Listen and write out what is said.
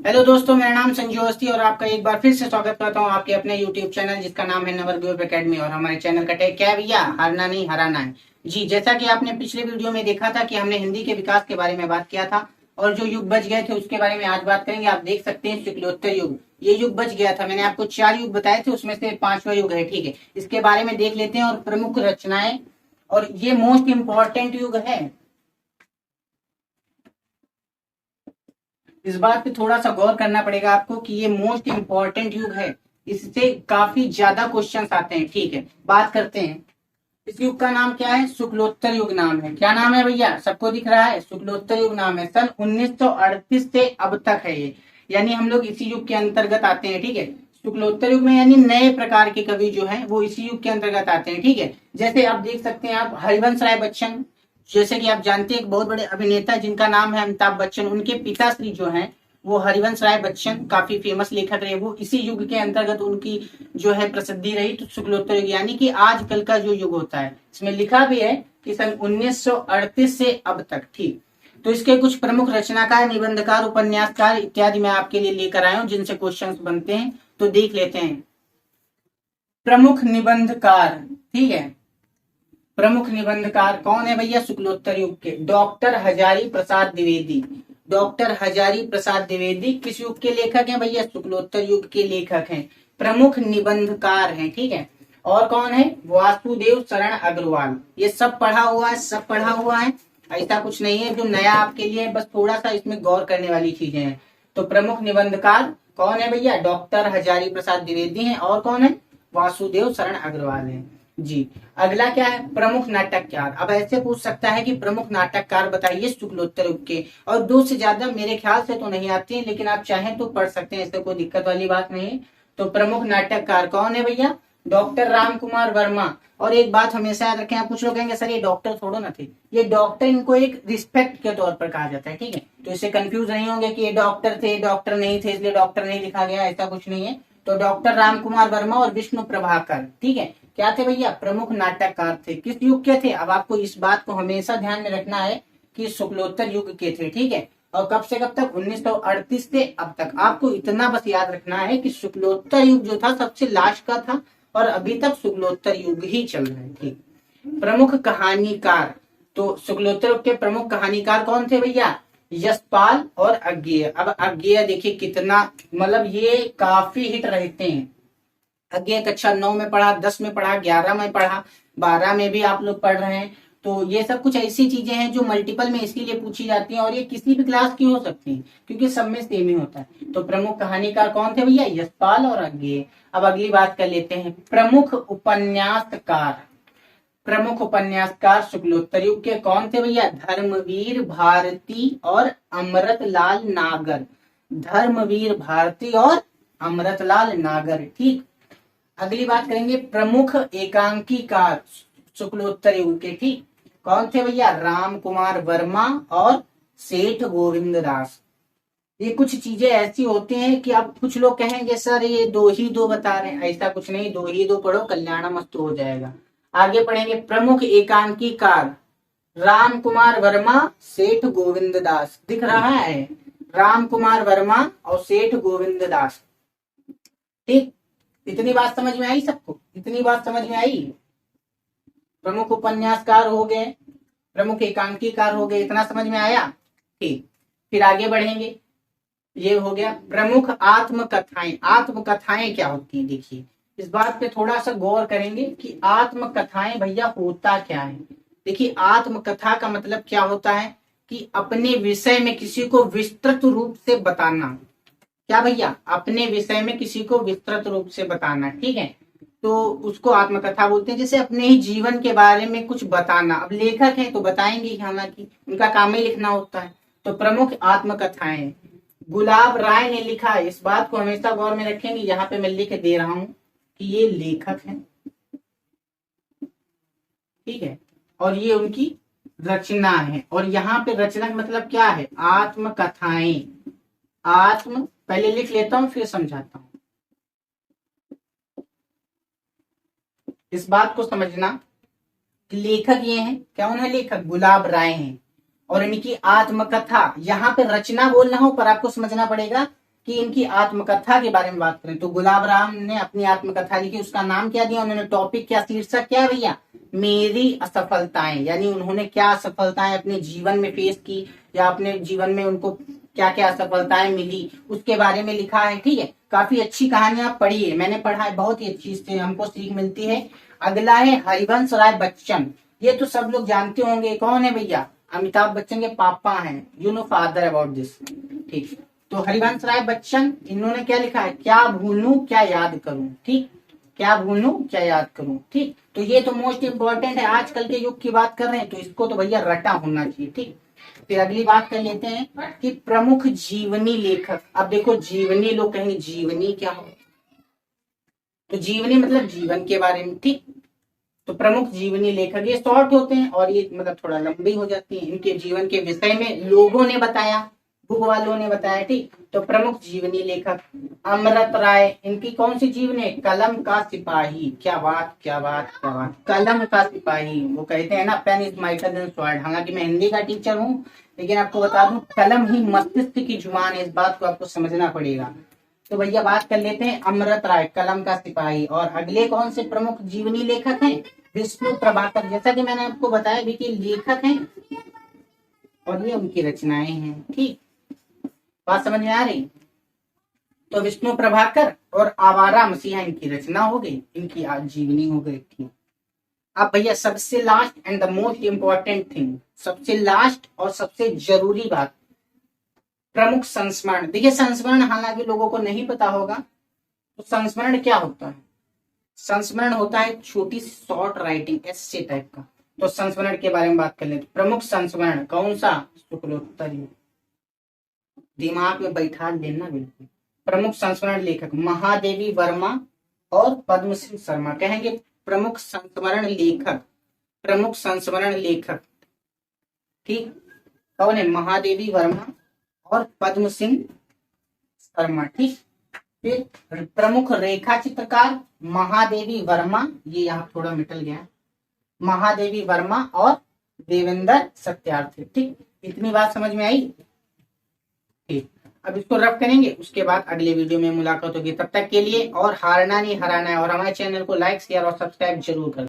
Hello दोस्तों, मेरा नाम संजू अवस्थी और आपका एक बार फिर से स्वागत करता हूं आपके अपने यूट्यूब चैनल जिसका नाम है नवर ग्रुप एकेडमी। और हमारे चैनल का टैग क्या है भैया? हारना नहीं हराना है। जी, जैसा कि आपने पिछले वीडियो में देखा था कि हमने हिंदी के विकास के बारे में बात किया था और जो युग बच गए थे उसके बारे में आज बात करेंगे। आप देख सकते हैं शुक्लोत्तर युग, ये युग बच गया था। मैंने आपको 4 युग बताए थे, उसमें से 5वां युग है। ठीक है, इसके बारे में देख लेते हैं और प्रमुख रचनाएं, और ये मोस्ट इंपॉर्टेंट युग है। इस बात पे थोड़ा सा गौर करना पड़ेगा आपको कि ये मोस्ट इंपॉर्टेंट युग है, इससे काफी ज्यादा क्वेश्चंस आते हैं। ठीक है, बात करते हैं। इस युग का नाम क्या है? शुक्लोत्तर युग नाम है। क्या नाम है भैया? सबको दिख रहा है? शुक्लोत्तर युग नाम है। सन 1938 से अब तक है ये, यानी हम लोग इसी युग के अंतर्गत आते हैं। ठीक है, शुक्लोत्तर युग में यानी नए प्रकार के कवि जो हैं वो इसी युग के अंतर्गत आते हैं। ठीक है, जैसे आप देख सकते हैं, आप हरिवंश राय बच्चन, जैसे कि आप जानते हैं एक बहुत बड़े अभिनेता जिनका नाम है अमिताभ बच्चन, उनके पिताश्री जो हैं वो हरिवंश राय बच्चन काफी फेमस लेखक रहे। वो इसी युग के अंतर्गत उनकी जो है प्रसिद्धि रही। तो शुक्लोत्तर युग यानी कि आजकल का जो युग होता है, इसमें लिखा भी है कि सन 1938 से अब तक। ठीक, तो इसके कुछ प्रमुख रचनाकार, निबंधकार, उपन्यासकार इत्यादि मैं आपके लिए लेकर आया हूं जिनसे क्वेश्चंस बनते हैं। तो देख लेते हैं। प्रमुख निबंधकार, ठीक है, प्रमुख निबंधकार कौन है भैया? शुक्लोत्तर युग के डॉक्टर हजारी प्रसाद द्विवेदी। डॉक्टर हजारी प्रसाद द्विवेदी किस युग के लेखक हैं भैया? शुक्लोत्तर युग के लेखक हैं, प्रमुख निबंधकार हैं। ठीक है, और कौन है? वासुदेव शरण अग्रवाल। ये सब पढ़ा हुआ है, सब पढ़ा हुआ है, ऐसा कुछ नहीं है जो नया आपके लिए, बस थोड़ा सा इसमें गौर करने वाली चीजें हैं। तो प्रमुख निबंधकार कौन है भैया? डॉक्टर हजारी प्रसाद द्विवेदी हैं। और कौन है? वासुदेव शरण अग्रवाल हैं। जी, अगला क्या है? प्रमुख नाटककार। अब ऐसे पूछ सकता है कि प्रमुख नाटककार बताइए शुक्लोत्तर युग के, और 2 से ज्यादा मेरे ख्याल से तो नहीं आती है, लेकिन आप चाहें तो पढ़ सकते हैं, इससे कोई दिक्कत वाली बात नहीं है। तो प्रमुख नाटककार कौन है भैया? डॉक्टर राम कुमार वर्मा। और एक बात हमेशा याद रखें, आप कुछ लोग कहेंगे सर ये डॉक्टर थोड़ो ना थे, ये डॉक्टर इनको एक रिस्पेक्ट के तौर पर कहा जाता है। ठीक है, तो इससे कंफ्यूज नहीं होंगे कि ये डॉक्टर थे, डॉक्टर नहीं थे इसलिए डॉक्टर नहीं लिखा गया, ऐसा कुछ नहीं है। तो डॉक्टर राम कुमार वर्मा और विष्णु प्रभाकर, ठीक है, क्या थे भैया? प्रमुख नाटककार थे। किस युग के थे? अब आपको इस बात को हमेशा ध्यान में रखना है कि शुक्लोत्तर युग के थे। ठीक है, और कब से कब तक? 1938 से अब तक। आपको इतना बस याद रखना है कि शुक्लोत्तर युग जो था सबसे लास्ट का था और अभी तक शुक्लोत्तर युग ही चल रहा है। ठीक, प्रमुख कहानीकार। तो शुक्लोत्तर युग के प्रमुख कहानीकार कौन थे भैया? यशपाल और अज्ञेय। अब अज्ञेय देखिए कितना, मतलब ये काफी हिट रहते हैं। अज्ञेय कक्षा 9 में पढ़ा, 10 में पढ़ा, 11 में पढ़ा, 12 में भी आप लोग पढ़ रहे हैं। तो ये सब कुछ ऐसी चीजें हैं जो मल्टीपल में इसीलिए पूछी जाती हैं, और ये किसी भी क्लास की हो सकती हैं क्योंकि सब में सेम ही होता है। तो प्रमुख कहानीकार कौन थे भैया? यशपाल और अज्ञेय। अब अगली बात कर लेते हैं, प्रमुख उपन्यासकार। प्रमुख उपन्यासकार शुक्लोत्तर युग के कौन थे भैया? धर्मवीर भारती और अमृतलाल नागर। धर्मवीर भारती और अमृतलाल नागर। ठीक, अगली बात करेंगे प्रमुख एकांकीकार शुक्लोत्तर युग के। ठीक, कौन थे भैया? राम कुमार वर्मा और सेठ गोविंद दास। ये कुछ चीजें ऐसी होती हैं कि आप, कुछ लोग कहेंगे सर ये 2 ही 2 बता रहे हैं, ऐसा कुछ नहीं, 2 ही 2 पढ़ो, कल्याण मस्त हो जाएगा। आगे पढ़ेंगे, प्रमुख एकांकीकार राम कुमार वर्मा, सेठ गोविंद दास। दिख रहा है? राम कुमार वर्मा और सेठ गोविंद दास। ठीक, इतनी बात समझ में आई सबको? इतनी बात समझ में आई? प्रमुख उपन्यासकार हो गए, प्रमुख एकांकीकार हो गए, इतना समझ में आया? ठीक, फिर आगे बढ़ेंगे। ये हो गया प्रमुख आत्मकथाएं। आत्मकथाएं क्या होती हैं? देखिए, इस बात पे थोड़ा सा गौर करेंगे कि आत्मकथाएं भैया होता क्या है। देखिए, आत्मकथा का मतलब क्या होता है कि अपने विषय में किसी को विस्तृत रूप से बताना। क्या भैया? अपने विषय में किसी को विस्तृत रूप से बताना। ठीक है, तो उसको आत्मकथा बोलते हैं। जैसे अपने ही जीवन के बारे में कुछ बताना। अब लेखक हैं तो बताएंगे, हालांकि उनका काम ही लिखना होता है। तो प्रमुख आत्मकथाएं गुलाब राय ने लिखा है। इस बात को हमेशा गौर में रखेंगे, यहाँ पे मैं लिख दे रहा हूं कि ये लेखक हैं, ठीक है, और ये उनकी रचना है। और यहाँ पे रचना का मतलब क्या है? आत्मकथाएं। आत्म, पहले लिख लेता हूं फिर समझाता हूं। इस बात को समझना कि लेखक ये हैं, क्या है लेखक? गुलाब राय हैं, और इनकी आत्मकथा, यहाँ पे रचना बोल रहा हूं पर आपको समझना पड़ेगा कि इनकी आत्मकथा के बारे में बात करें तो गुलाब राम ने अपनी आत्मकथा लिखी, उसका नाम क्या दिया उन्होंने, टॉपिक क्या, शीर्षक क्या है भैया, मेरी असफलताएं। यानी उन्होंने क्या असफलताएं अपने जीवन में फेस की या अपने जीवन में उनको क्या क्या असफलताएं मिली उसके बारे में लिखा है। ठीक है, काफी अच्छी कहानी आप पढ़िए, मैंने पढ़ा है, बहुत ही अच्छी इससे हमको सीख मिलती है। अगला है हरिवंश राय बच्चन। ये तो सब लोग जानते होंगे, कौन है भैया, अमिताभ बच्चन के पापा हैं, you know father about this. ठीक, तो हरिवंश राय बच्चन, इन्होंने क्या लिखा है, क्या भूलूं क्या याद करूं। ठीक, क्या भूलूं क्या याद करूं। ठीक, तो ये तो मोस्ट इंपॉर्टेंट है, आजकल के युग की बात कर रहे हैं तो इसको तो भैया रटा होना चाहिए। ठीक, फिर अगली बात कर लेते हैं कि प्रमुख जीवनी लेखक। अब देखो जीवनी, लोग कहेंगे जीवनी क्या हो, तो जीवनी मतलब जीवन के बारे में। ठीक, तो प्रमुख जीवनी लेखक, ये शॉर्ट होते हैं और ये मतलब थोड़ा लंबी हो जाती है। इनके जीवन के विषय में लोगों ने बताया, बुक वालों ने बताया। ठीक, तो प्रमुख जीवनी लेखक अमृत राय, इनकी कौन सी जीवनी है, कलम का सिपाही। क्या बात क्या बात क्या बात, कलम का सिपाही। वो कहते हैं ना pen is mightier than sword. हालांकि मैं हिंदी का टीचर हूँ लेकिन आपको बता दूं कलम ही मस्तिष्क की जुबान है, इस बात को आपको समझना पड़ेगा। तो भैया बात कर लेते हैं अमृत राय, कलम का सिपाही। और अगले कौन से प्रमुख जीवनी लेखक हैं, विष्णु प्रभाकर। जैसा कि मैंने आपको बताया भी कि लेखक हैं और ये उनकी रचनाएं हैं। ठीक, बात समझ में आ रही, तो विष्णु प्रभाकर और आवारा मसीहा इनकी रचना हो गई, इनकी जीवनी हो गई। ठीक, अब भैया सबसे last and the most important thing, सबसे लास्ट और सबसे जरूरी बात, प्रमुख संस्मरण। देखिए संस्मरण हालांकि लोगों को नहीं पता होगा, तो संस्मरण क्या होता है, संस्मरण होता है छोटी शॉर्ट राइटिंग एस्से टाइप का। तो संस्मरण के बारे में बात कर लेते, प्रमुख संस्मरण कौन सा, शुक्लोत्तर युग, दिमाग में बैठा लेना बिल्कुल। प्रमुख संस्मरण लेखक महादेवी वर्मा और पद्म सिंह शर्मा। कहेंगे प्रमुख संस्मरण लेखक, प्रमुख संस्मरण लेखक। ठीक, कौन है, महादेवी वर्मा और पद्म सिंह शर्मा। ठीक, फिर प्रमुख रेखा चित्रकार महादेवी वर्मा, ये यहाँ थोड़ा मिटल गया, महादेवी वर्मा और देवेंद्र सत्यार्थी। ठीक, इतनी बात समझ में आई। ठीक, अब इसको रफ करेंगे, उसके बाद अगले वीडियो में मुलाकात होगी। तब तक के लिए और हारना नहीं हराना है, और हमारे चैनल को लाइक शेयर और सब्सक्राइब जरूर करें।